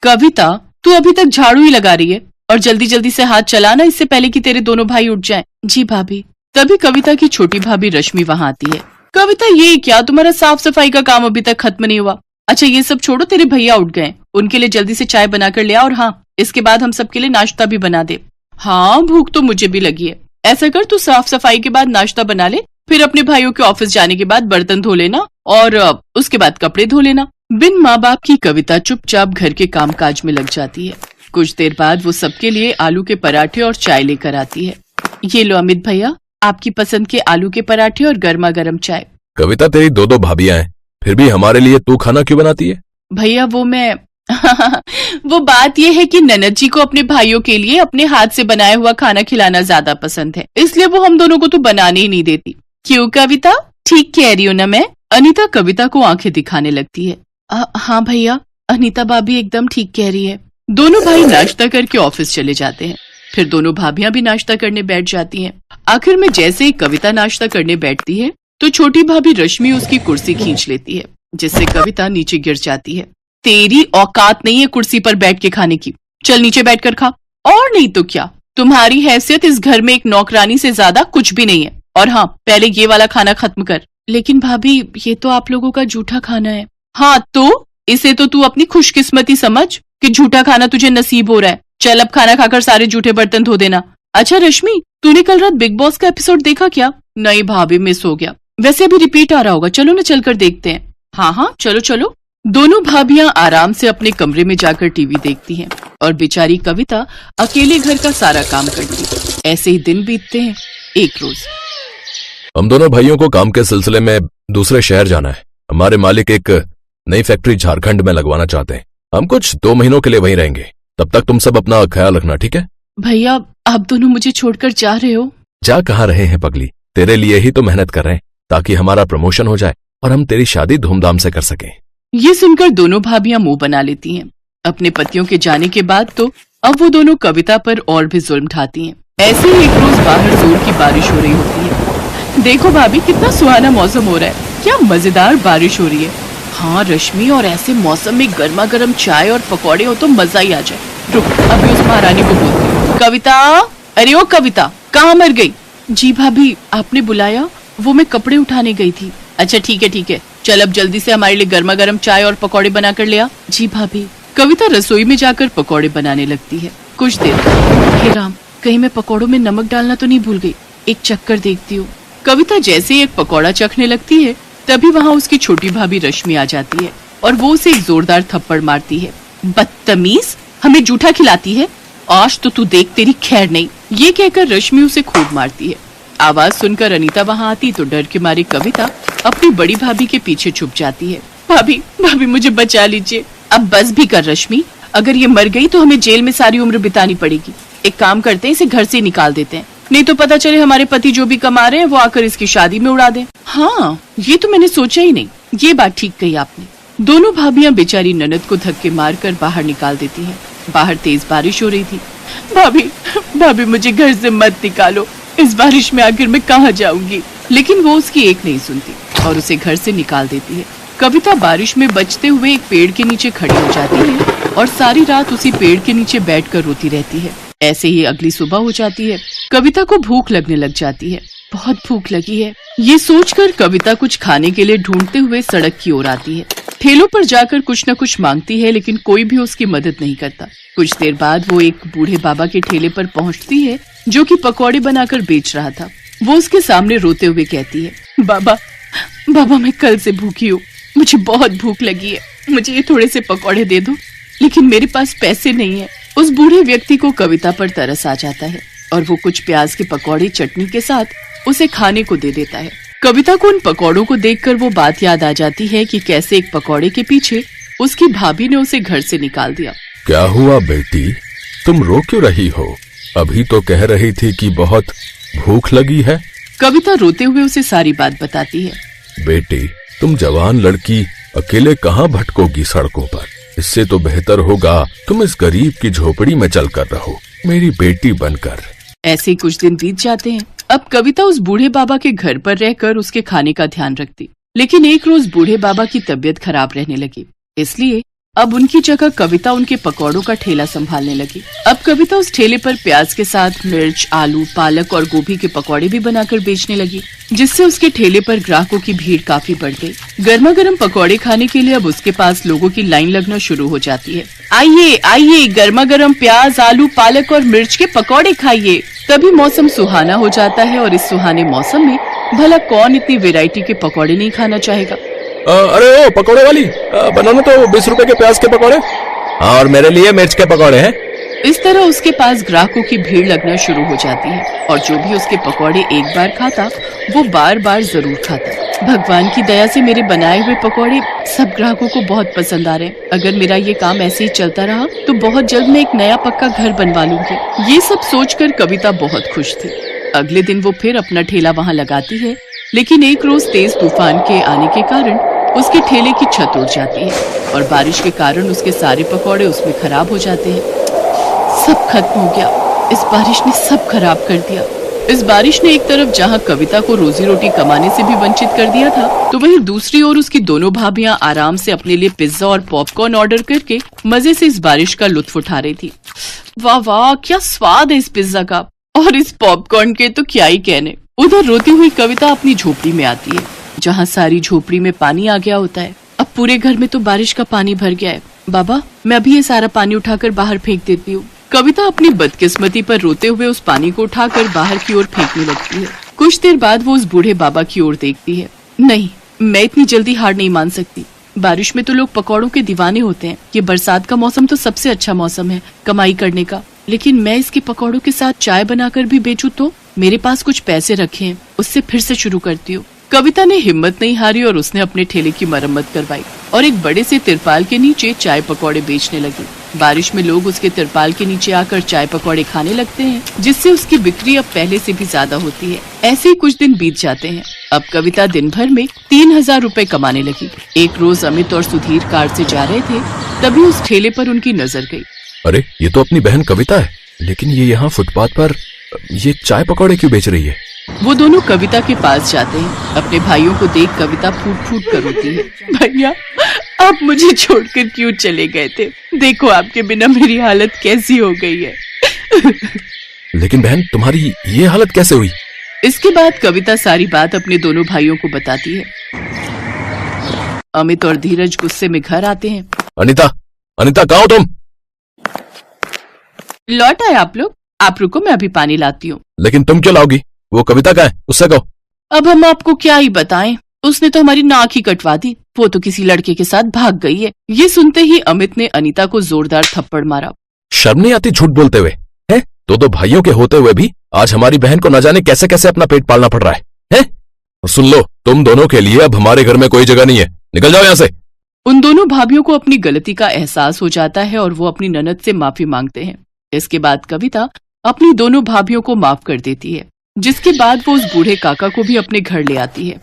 कविता, तू अभी तक झाड़ू ही लगा रही है और जल्दी जल्दी से हाथ चलाना, इससे पहले कि तेरे दोनों भाई उठ जाएं। जी भाभी। तभी कविता की छोटी भाभी रश्मि वहाँ आती है। कविता, ये क्या, तुम्हारा साफ सफाई का काम अभी तक खत्म नहीं हुआ? अच्छा ये सब छोड़ो, तेरे भैया उठ गए, उनके लिए जल्दी से चाय बना कर ले आ, और हाँ, इसके बाद हम सबके लिए नाश्ता भी बना दे। हाँ, भूख तो मुझे भी लगी है। ऐसा कर, तू साफ सफाई के बाद नाश्ता बना ले, फिर अपने भाइयों के ऑफिस जाने के बाद बर्तन धो लेना और उसके बाद कपड़े धो लेना। बिन माँ बाप की कविता चुपचाप घर के कामकाज में लग जाती है। कुछ देर बाद वो सबके लिए आलू के पराठे और चाय लेकर आती है। ये लो अमित भैया, आपकी पसंद के आलू के पराठे और गर्मा गर्म चाय। कविता, तेरी दो भाभियां हैं, फिर भी हमारे लिए तू खाना क्यों बनाती है? भैया वो मैं वो बात ये है कि ननद जी को अपने भाइयों के लिए अपने हाथ से बनाया हुआ खाना खिलाना ज्यादा पसंद है, इसलिए वो हम दोनों को तो बनाने ही नहीं देती। क्यों कविता, ठीक कह रही हूँ ना मैं? अनीता कविता को आंखें दिखाने लगती है। हाँ भैया, अनीता भाभी एकदम ठीक कह रही है। दोनों भाई नाश्ता करके ऑफिस चले जाते हैं। फिर दोनों भाभियां भी नाश्ता करने बैठ जाती हैं। आखिर में जैसे ही कविता नाश्ता करने बैठती है तो छोटी भाभी रश्मि उसकी कुर्सी खींच लेती है, जिससे कविता नीचे गिर जाती है। तेरी औकात नहीं है कुर्सी पर बैठ के खाने की, चल नीचे बैठकर खा। और नहीं तो क्या, तुम्हारी हैसियत इस घर में एक नौकरानी से ज्यादा कुछ भी नहीं है। और हाँ, पहले ये वाला खाना खत्म कर। लेकिन भाभी, ये तो आप लोगों का झूठा खाना है। हाँ तो इसे तो तू अपनी खुशकिस्मती समझ कि झूठा खाना तुझे नसीब हो रहा है। चल अब खाना खाकर सारे झूठे बर्तन धो देना। अच्छा रश्मि, तूने कल रात बिग बॉस का एपिसोड देखा क्या? नहीं भाभी, मिस हो गया। वैसे अभी रिपीट आ रहा होगा, चलो ना चलकर देखते हैं। हाँ चलो चलो। दोनों भाभियां आराम से अपने कमरे में जाकर टीवी देखती हैं और बेचारी कविता अकेले घर का सारा काम करती है। ऐसे ही दिन बीतते हैं। एक रोज हम दोनों भाइयों को काम के सिलसिले में दूसरे शहर जाना है। हमारे मालिक एक नई फैक्ट्री झारखंड में लगवाना चाहते हैं। हम कुछ 2 महीनों के लिए वहीं रहेंगे। तब तक तुम सब अपना ख्याल रखना, ठीक है? भैया, आप दोनों मुझे छोड़कर जा रहे हो? जा कहाँ रहे हैं पगली, तेरे लिए ही तो मेहनत कर रहे हैं ताकि हमारा प्रमोशन हो जाए और हम तेरी शादी धूमधाम से कर सकें। ये सुनकर दोनों भाभियां मुंह बना लेती हैं। अपने पतियों के जाने के बाद तो अब वो दोनों कविता पर और भी जुल्म ढाती हैं। ऐसे ही एक रोज बाहर जोर की बारिश हो रही होती है। देखो भाभी, कितना सुहाना मौसम हो रहा है, क्या मजेदार बारिश हो रही है। हाँ रश्मि, और ऐसे मौसम में गर्मा गर्म चाय और पकौड़े हो तो मजा ही आ जाए। रुक, अभी उस महारानी को बोलती हूँ। कविता, अरे ओ कविता, कहाँ मर गई? जी भाभी, आपने बुलाया? वो मैं कपड़े उठाने गई थी। अच्छा ठीक है, चल अब जल्दी से हमारे लिए गर्मा गर्म चाय और पकौड़े बना कर ले आ। जी भाभी। कविता रसोई में जाकर पकौड़े बनाने लगती है। कुछ देर, हे राम, कहीं मैं पकौड़ों में नमक डालना तो नहीं भूल गई, एक चक्कर देखती हूँ। कविता जैसे ही एक पकौड़ा चखने लगती है तभी वहाँ उसकी छोटी भाभी रश्मि आ जाती है और वो उसे एक जोरदार थप्पड़ मारती है। बदतमीज, हमें जूठा खिलाती है, आज तो तू देख तेरी खैर नहीं। ये कहकर रश्मि उसे खूब मारती है। आवाज सुनकर अनीता वहाँ आती तो डर के मारे कविता अपनी बड़ी भाभी के पीछे छुप जाती है। भाभी मुझे बचा लीजिए। अब बस भी कर रश्मि, अगर ये मर गई तो हमें जेल में सारी उम्र बितानी पड़ेगी। एक काम करते हैं, इसे घर से निकाल देते हैं, नहीं तो पता चले हमारे पति जो भी कमा रहे हैं वो आकर इसकी शादी में उड़ा दें। हाँ, ये तो मैंने सोचा ही नहीं, ये बात ठीक कही आपने। दोनों भाभियां बेचारी ननद को धक्के मारकर बाहर निकाल देती हैं। बाहर तेज बारिश हो रही थी। भाभी मुझे घर से मत निकालो, इस बारिश में आखिर मैं कहाँ जाऊंगी। लेकिन वो उसकी एक नहीं सुनती और उसे घर से निकाल देती है। कविता बारिश में बचते हुए एक पेड़ के नीचे खड़ी हो जाती है और सारी रात उसी पेड़ के नीचे बैठकर रोती रहती है। ऐसे ही अगली सुबह हो जाती है। कविता को भूख लगने लग जाती है। बहुत भूख लगी है, ये सोचकर कविता कुछ खाने के लिए ढूंढते हुए सड़क की ओर आती है। ठेलों पर जाकर कुछ न कुछ मांगती है, लेकिन कोई भी उसकी मदद नहीं करता। कुछ देर बाद वो एक बूढ़े बाबा के ठेले पर पहुंचती है जो कि पकौड़े बनाकर बेच रहा था। वो उसके सामने रोते हुए कहती है, बाबा मैं कल से भूखी हूँ, मुझे बहुत भूख लगी है, मुझे ये थोड़े से पकौड़े दे दो, लेकिन मेरे पास पैसे नहीं है। उस बूढ़े व्यक्ति को कविता पर तरस आ जाता है और वो कुछ प्याज के पकौड़े चटनी के साथ उसे खाने को दे देता है। कविता को उन पकौड़ों को देखकर वो बात याद आ जाती है कि कैसे एक पकौड़े के पीछे उसकी भाभी ने उसे घर से निकाल दिया। क्या हुआ बेटी, तुम रो क्यों रही हो? अभी तो कह रही थी कि बहुत भूख लगी है। कविता रोते हुए उसे सारी बात बताती है। बेटी, तुम जवान लड़की अकेले कहाँ भटकोगी सड़कों पर, इससे तो बेहतर होगा तुम इस गरीब की झोपड़ी में चलकर रहो, मेरी बेटी बनकर। ऐसे ही कुछ दिन बीत जाते हैं। अब कविता उस बूढ़े बाबा के घर पर रहकर उसके खाने का ध्यान रखती, लेकिन एक रोज बूढ़े बाबा की तबीयत खराब रहने लगी, इसलिए अब उनकी जगह कविता उनके पकौड़ों का ठेला संभालने लगी। अब कविता उस ठेले पर प्याज के साथ मिर्च, आलू, पालक और गोभी के पकौड़े भी बनाकर बेचने लगी, जिससे उसके ठेले पर ग्राहकों की भीड़ काफी बढ़ गई। गर्मा गर्म पकौड़े खाने के लिए अब उसके पास लोगों की लाइन लगना शुरू हो जाती है। आइए आइए, गर्मा गर्म प्याज, आलू, पालक और मिर्च के पकौड़े खाइए। तभी मौसम सुहाना हो जाता है और इस सुहाने मौसम में भला कौन इतनी वैरायटी के पकौड़े नहीं खाना चाहेगा। अरे ओ पकौड़े वाली, बनाना तो 20 रुपए के प्याज के पकौड़े और मेरे लिए मिर्च के पकौड़े हैं। इस तरह उसके पास ग्राहकों की भीड़ लगना शुरू हो जाती है और जो भी उसके पकौड़े एक बार खाता वो बार बार जरूर खाता। भगवान की दया से मेरे बनाए हुए पकौड़े सब ग्राहकों को बहुत पसंद आ रहे हैं। अगर मेरा ये काम ऐसे ही चलता रहा तो बहुत जल्द मैं एक नया पक्का घर बनवा लूंगी। ये सब सोचकर कविता बहुत खुश थी। अगले दिन वो फिर अपना ठेला वहाँ लगाती है, लेकिन एक रोज तेज तूफान के आने के कारण उसके ठेले की छत उड़ जाती है और बारिश के कारण उसके सारे पकौड़े उसमें खराब हो जाते हैं। सब खत्म हो गया। इस बारिश ने सब खराब कर दिया। इस बारिश ने एक तरफ जहाँ कविता को रोजी रोटी कमाने से भी वंचित कर दिया था, तो वहीं दूसरी ओर उसकी दोनों भाभियां आराम से अपने लिए पिज्जा और पॉपकॉर्न ऑर्डर करके मजे से इस बारिश का लुत्फ उठा रही थी। वाह वाह, क्या स्वाद है इस पिज्जा का, और इस पॉपकॉर्न के तो क्या ही कहने। उधर रोती हुई कविता अपनी झोपड़ी में आती है, जहाँ सारी झोपड़ी में पानी आ गया होता है। अब पूरे घर में तो बारिश का पानी भर गया है। बाबा, मैं अभी ये सारा पानी उठाकर बाहर फेंक देती हूँ। कविता अपनी बदकिस्मती पर रोते हुए उस पानी को उठाकर बाहर की ओर फेंकने लगती है। कुछ देर बाद वो उस बूढ़े बाबा की ओर देखती है। नहीं, मैं इतनी जल्दी हार नहीं मान सकती। बारिश में तो लोग पकौड़ों के दीवाने होते हैं। ये बरसात का मौसम तो सबसे अच्छा मौसम है कमाई करने का, लेकिन मैं इसके पकौड़ों के साथ चाय बनाकर भी बेचूं तो मेरे पास कुछ पैसे रखे हैं, उससे फिर से शुरू करती हूँ। कविता ने हिम्मत नहीं हारी और उसने अपने ठेले की मरम्मत करवाई और एक बड़े से तिरपाल के नीचे चाय पकौड़े बेचने लगी। बारिश में लोग उसके तिरपाल के नीचे आकर चाय पकौड़े खाने लगते हैं, जिससे उसकी बिक्री अब पहले से भी ज्यादा होती है। ऐसे ही कुछ दिन बीत जाते हैं। अब कविता दिन भर में 3000 रुपए कमाने लगी। एक रोज अमित और सुधीर कार से जा रहे थे, तभी उस ठेले पर उनकी नजर गई। अरे, ये तो अपनी बहन कविता है, लेकिन ये यहाँ फुटपाथ पर ये चाय पकौड़े क्यों बेच रही है? वो दोनों कविता के पास जाते हैं। अपने भाइयों को देख कविता फूट फूट कर रोती है। भैया, आप मुझे छोड़कर क्यों चले गए थे? देखो आपके बिना मेरी हालत कैसी हो गई है। लेकिन बहन, तुम्हारी ये हालत कैसे हुई? इसके बाद कविता सारी बात अपने दोनों भाइयों को बताती है। अमित और धीरज गुस्से में घर आते हैं। अनिता, अनिता, कहाँ हो तुम? लौट आए आप लोग? आप रुको, मैं अभी पानी लाती हूँ। लेकिन तुम क्यों लाओगी? वो कविता का है, उससे कहो। अब हम आपको क्या ही बताएं, उसने तो हमारी नाक ही कटवा दी। वो तो किसी लड़के के साथ भाग गई है। ये सुनते ही अमित ने अनीता को जोरदार थप्पड़ मारा। शर्म नहीं आती झूठ बोलते हुए? हैं? दो भाइयों के होते हुए भी आज हमारी बहन को न जाने कैसे कैसे अपना पेट पालना पड़ रहा है, हैं? और सुन लो, तुम दोनों के लिए अब हमारे घर में कोई जगह नहीं है। निकल जाओ यहाँ से। उन दोनों भाभियों को अपनी गलती का एहसास हो जाता है और वो अपनी ननद से माफी मांगते हैं। इसके बाद कविता अपनी दोनों भाभियों को माफ कर देती है, जिसके बाद वो उस बूढ़े काका को भी अपने घर ले आती है।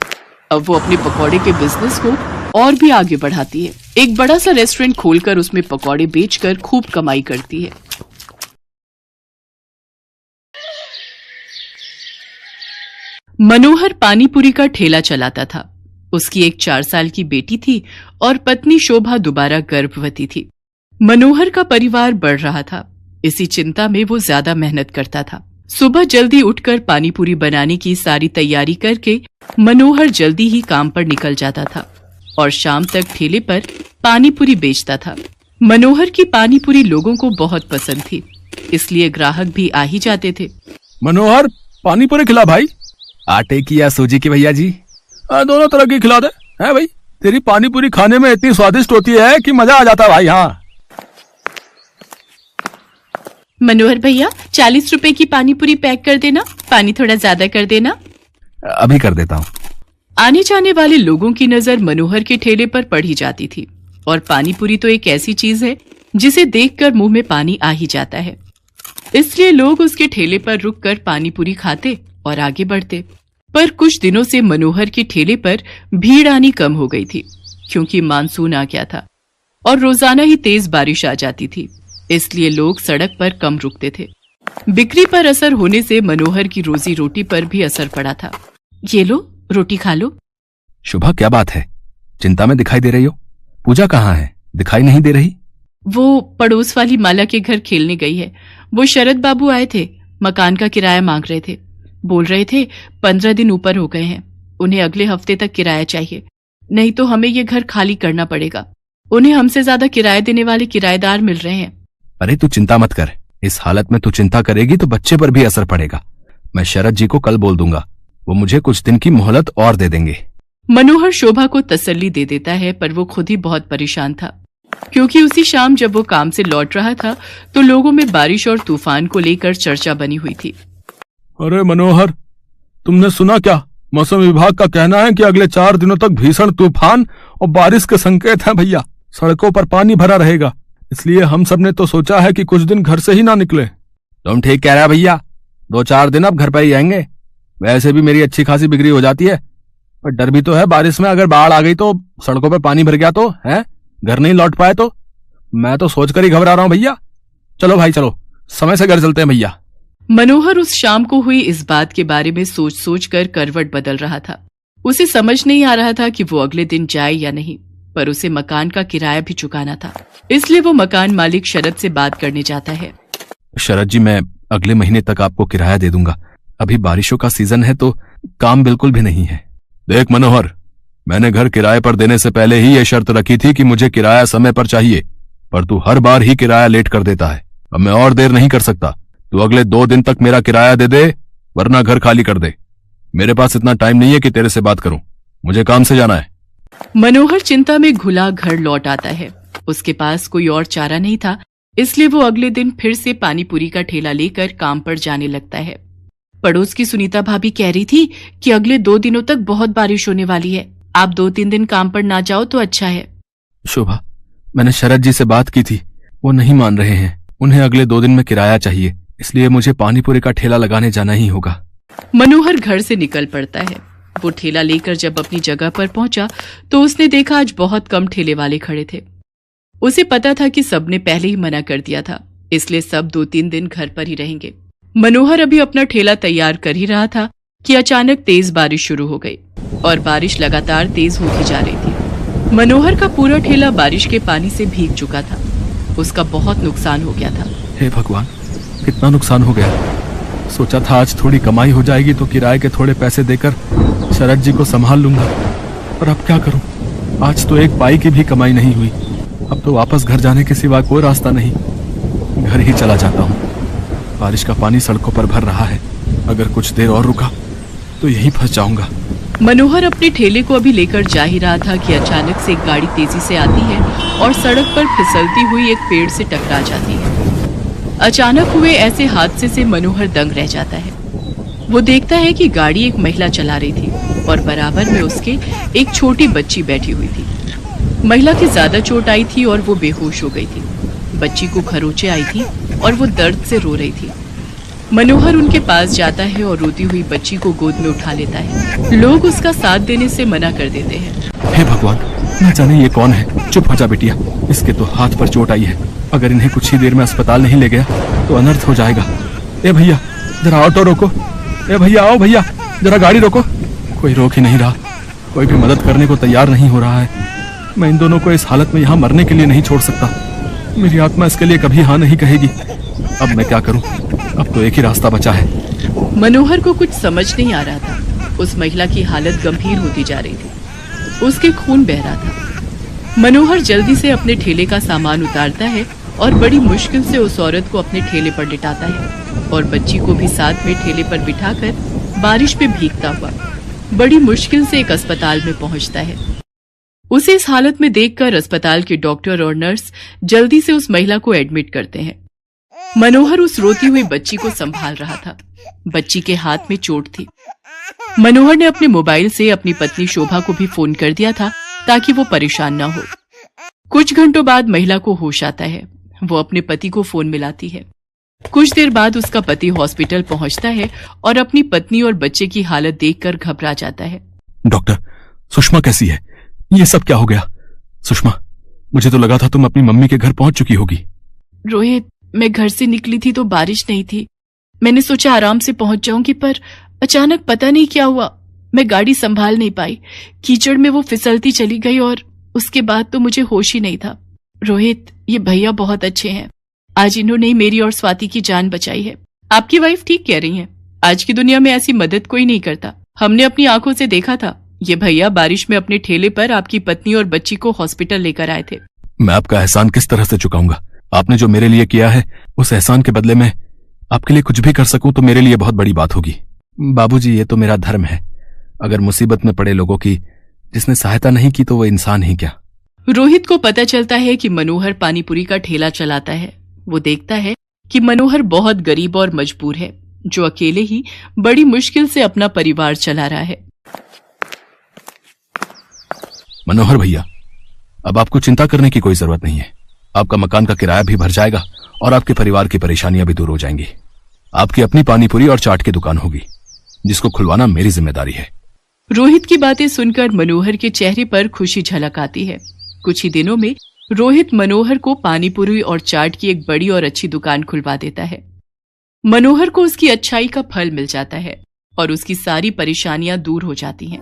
अब वो अपने पकौड़े के बिजनेस को और भी आगे बढ़ाती है। एक बड़ा सा रेस्टोरेंट खोलकर उसमें पकौड़े बेचकर खूब कमाई करती है। मनोहर पानीपुरी का ठेला चलाता था। उसकी एक 4 साल की बेटी थी और पत्नी शोभा दोबारा गर्भवती थी। मनोहर का परिवार बढ़ रहा था। इसी चिंता में वो ज्यादा मेहनत करता था। सुबह जल्दी उठकर पानीपुरी बनाने की सारी तैयारी करके मनोहर जल्दी ही काम पर निकल जाता था और शाम तक ठेले पर पानीपुरी बेचता था। मनोहर की पानीपुरी लोगों को बहुत पसंद थी, इसलिए ग्राहक भी आ ही जाते थे। मनोहर, पानीपुरी खिला भाई। आटे की या सूजी की भैया जी? दोनों तरह की खिला दे। है भाई, तेरी पानीपुरी खाने में इतनी स्वादिष्ट होती है कि मजा आ जाता है भाई। हाँ मनोहर भैया, 40 रुपए की पानीपुरी पैक कर देना। पानी थोड़ा ज्यादा कर देना। अभी कर देता हूँ। आने जाने वाले लोगों की नजर मनोहर के ठेले पर पड़ी जाती थी और पानीपुरी तो एक ऐसी चीज है जिसे देखकर मुंह में पानी आ ही जाता है। इसलिए लोग उसके ठेले पर रुककर पानीपुरी खाते और आगे बढ़ते। पर कुछ दिनों से मनोहर के ठेले पर भीड़ आनी कम हो गई थी, क्योंकि मानसून आ गया था और रोजाना ही तेज बारिश आ जाती थी। इसलिए लोग सड़क पर कम रुकते थे। बिक्री पर असर होने से मनोहर की रोजी रोटी पर भी असर पड़ा था। ये लो, रोटी खा लो। शुभा, क्या बात है? चिंता में दिखाई दे रही हो। पूजा कहाँ है? दिखाई नहीं दे रही? वो पड़ोस वाली माला के घर खेलने गई है। वो शरद बाबू आए थे, मकान का किराया मांग रहे थे। बोल रहे थे 15 दिन ऊपर हो गए हैं, उन्हें अगले हफ्ते तक किराया चाहिए, नहीं तो हमें ये घर खाली करना पड़ेगा। उन्हें हमसे ज्यादा किराया देने वाले किराएदार मिल रहे हैं। अरे तू चिंता मत कर, इस हालत में तू चिंता करेगी तो बच्चे पर भी असर पड़ेगा। मैं शरद जी को कल बोल दूंगा, वो मुझे कुछ दिन की मोहलत और दे देंगे। मनोहर शोभा को तसल्ली दे देता है, पर वो खुद ही बहुत परेशान था, क्योंकि उसी शाम जब वो काम से लौट रहा था तो लोगों में बारिश और तूफान को लेकर चर्चा बनी हुई थी। अरे मनोहर, तुमने सुना क्या? मौसम विभाग का कहना है कि अगले 4 दिनों तक भीषण तूफान और बारिश के संकेत हैं भैया। सड़कों पर पानी भरा रहेगा, इसलिए हम सब ने तो सोचा है कि कुछ दिन घर से ही ना निकले। तुम ठीक कह रहे भैया, 2-4 दिन अब घर पर ही आएंगे। वैसे भी मेरी अच्छी खासी बिक्री हो जाती है, पर डर भी तो है बारिश में अगर बाढ़ आ गई तो, सड़कों पर पानी भर गया तो, है घर नहीं लौट पाए तो। मैं तो सोचकर ही घबरा रहा हूं भैया। चलो भाई चलो, समय से घर चलते हैं भैया। मनोहर उस शाम को हुई इस बात के बारे में सोच सोच कर करवट बदल रहा था। उसे समझ नहीं आ रहा था कि वो अगले दिन जाए या नहीं, पर उसे मकान का किराया भी चुकाना था, इसलिए वो मकान मालिक शरद से बात करने जाता है। शरद जी, मैं अगले महीने तक आपको किराया दे दूंगा। अभी बारिशों का सीजन है तो काम बिल्कुल भी नहीं है। देख मनोहर, मैंने घर किराए पर देने से पहले ही यह शर्त रखी थी कि मुझे किराया समय पर चाहिए, पर तू हर बार ही किराया लेट कर देता है। अब मैं और देर नहीं कर सकता। तू अगले 2 दिन तक मेरा किराया दे दे, वरना घर खाली कर दे। मेरे पास इतना टाइम नहीं है कि तेरे से बात करूं, मुझे काम से जाना है। मनोहर चिंता में घुला घर लौट आता है। उसके पास कोई और चारा नहीं था, इसलिए वो अगले दिन फिर से पानी पूरी का ठेला लेकर काम पर जाने लगता है। पड़ोस की सुनीता भाभी कह रही थी कि अगले 2 दिनों तक बहुत बारिश होने वाली है, आप 2-3 दिन काम पर ना जाओ तो अच्छा है। शोभा, मैंने शरद जी से बात की थी, वो नहीं मान रहे हैं। उन्हें अगले 2 दिन में किराया चाहिए, इसलिए मुझे पानीपुरी का ठेला लगाने जाना ही होगा। मनोहर घर से निकल पड़ता है। वो ठेला लेकर जब अपनी जगह पर पहुंचा तो उसने देखा आज बहुत कम ठेले वाले खड़े थे। उसे पता था कि सबने पहले ही मना कर दिया था, इसलिए सब 2-3 दिन घर पर ही रहेंगे। मनोहर अभी अपना ठेला तैयार कर ही रहा था कि अचानक तेज बारिश शुरू हो गई और बारिश लगातार तेज होती जा रही थी। मनोहर का पूरा ठेला बारिश के पानी से भीग चुका था। उसका बहुत नुकसान हो गया था। हे भगवान, कितना नुकसान हो गया। सोचा था आज थोड़ी कमाई हो जाएगी तो किराए के थोड़े पैसे देकर शरद जी को संभाल लूंगा, पर अब क्या करूं? आज तो 1 पाई की भी कमाई नहीं हुई। अब तो वापस घर जाने के सिवा कोई रास्ता नहीं। घर ही चला जाता हूं। बारिश का पानी सड़कों पर भर रहा है, अगर कुछ देर और रुका तो यहीं फंस जाऊंगा। मनोहर अपने ठेले को अभी लेकर जा ही रहा था कि अचानक से एक गाड़ी तेजी से आती है और सड़क पर फिसलती हुई एक पेड़ से टकरा जाती है। अचानक हुए ऐसे हादसे से मनोहर दंग रह जाता है। वो देखता है कि गाड़ी एक महिला चला रही थी और बराबर में उसके एक छोटी बच्ची बैठी हुई थी। महिला की ज्यादा चोट आई थी और वो बेहोश हो गई थी। बच्ची को खरोंचे आई थी और वो दर्द से रो रही थी। मनोहर उनके पास जाता है और रोती हुई बच्ची को गोद में उठा लेता है। लोग उसका साथ देने से मना कर देते हैं। हे भगवान, न जाने ये कौन है। चुप हो जा बिटिया, इसके तो हाथ पर चोट आई है। अगर इन्हें कुछ ही देर में अस्पताल नहीं ले गया तो अनर्थ हो जाएगा। ए भैया, जरा ऑटो रोको। ए भैया, आओ भैया, जरा गाड़ी रोको। कोई रोक ही नहीं रहा, कोई भी मदद करने को तैयार नहीं हो रहा है। मैं इन दोनों को इस हालत में यहाँ मरने के लिए नहीं छोड़ सकता। मेरी आत्मा इसके लिए कभी हाँ नहीं कहेगी। अब मैं क्या करूं? अब तो एक ही रास्ता बचा है। मनोहर को कुछ समझ नहीं आ रहा था। उस महिला की हालत गंभीर होती जा रही थी, उसके खून बह रहा था। मनोहर जल्दी से अपने ठेले का सामान उतारता है और बड़ी मुश्किल से उस औरत को अपने ठेले पर लिटाता है और बच्ची को भी साथ में ठेले पर बिठाकर बारिश में भीगता हुआ बड़ी मुश्किल से एक अस्पताल में पहुंचता है। उसे इस हालत में देखकर अस्पताल के डॉक्टर और नर्स जल्दी से उस महिला को एडमिट करते हैं। मनोहर उस रोती हुई बच्ची को संभाल रहा था। बच्ची के हाथ में चोट थी। मनोहर ने अपने मोबाइल से अपनी पत्नी शोभा को भी फोन कर दिया था ताकि वो परेशान न हो। कुछ घंटों बाद महिला को होश आता है। वो अपने पति को फोन मिलाती है। कुछ देर बाद उसका पति हॉस्पिटल पहुंचता है और अपनी पत्नी और बच्चे की हालत देखकर घबरा जाता है। डॉक्टर, सुषमा कैसी है? ये सब क्या हो गया? सुषमा, मुझे तो लगा था तुम अपनी मम्मी के घर पहुंच चुकी होगी। रोहित, मैं घर से निकली थी तो बारिश नहीं थी। मैंने सोचा आराम से पहुंच जाऊंगी, पर अचानक पता नहीं क्या हुआ, मैं गाड़ी संभाल नहीं पाई। कीचड़ में वो फिसलती चली गई और उसके बाद तो मुझे होश ही नहीं था। रोहित, ये भैया बहुत अच्छे हैं। आज इन्होंने ही मेरी और स्वाति की जान बचाई है। आपकी वाइफ ठीक कह रही हैं। आज की दुनिया में ऐसी मदद कोई नहीं करता। हमने अपनी आंखों से देखा था। ये भैया बारिश में अपने ठेले पर आपकी पत्नी और बच्ची को हॉस्पिटल लेकर आए थे। मैं आपका एहसान किस तरह से चुकाऊंगा? आपने जो मेरे लिए किया है, उस एहसान के बदले में आपके लिए कुछ भी कर सकूं तो मेरे लिए बहुत बड़ी बात होगी। बाबूजी, ये तो मेरा धर्म है। अगर मुसीबत में पड़े लोगों की जिसने सहायता नहीं की तो वो इंसान ही क्या। रोहित को पता चलता है कि मनोहर पानीपुरी का ठेला चलाता है। वो देखता है कि मनोहर बहुत गरीब और मजबूर है, जो अकेले ही बड़ी मुश्किल से अपना परिवार चला रहा है। मनोहर भैया, अब आपको चिंता करने की कोई जरूरत नहीं है। आपका मकान का किराया भी भर जाएगा और आपके परिवार की परेशानियां भी दूर हो जाएंगी। आपकी अपनी पानीपुरी और चाट की दुकान होगी, जिसको खुलवाना मेरी जिम्मेदारी है। रोहित की बातें सुनकर मनोहर के चेहरे पर खुशी झलक आती है। कुछ ही दिनों में रोहित मनोहर को पानीपुरी और चाट की एक बड़ी और अच्छी दुकान खुलवा देता है। मनोहर को उसकी अच्छाई का फल मिल जाता है और उसकी सारी परेशानियां दूर हो जाती हैं।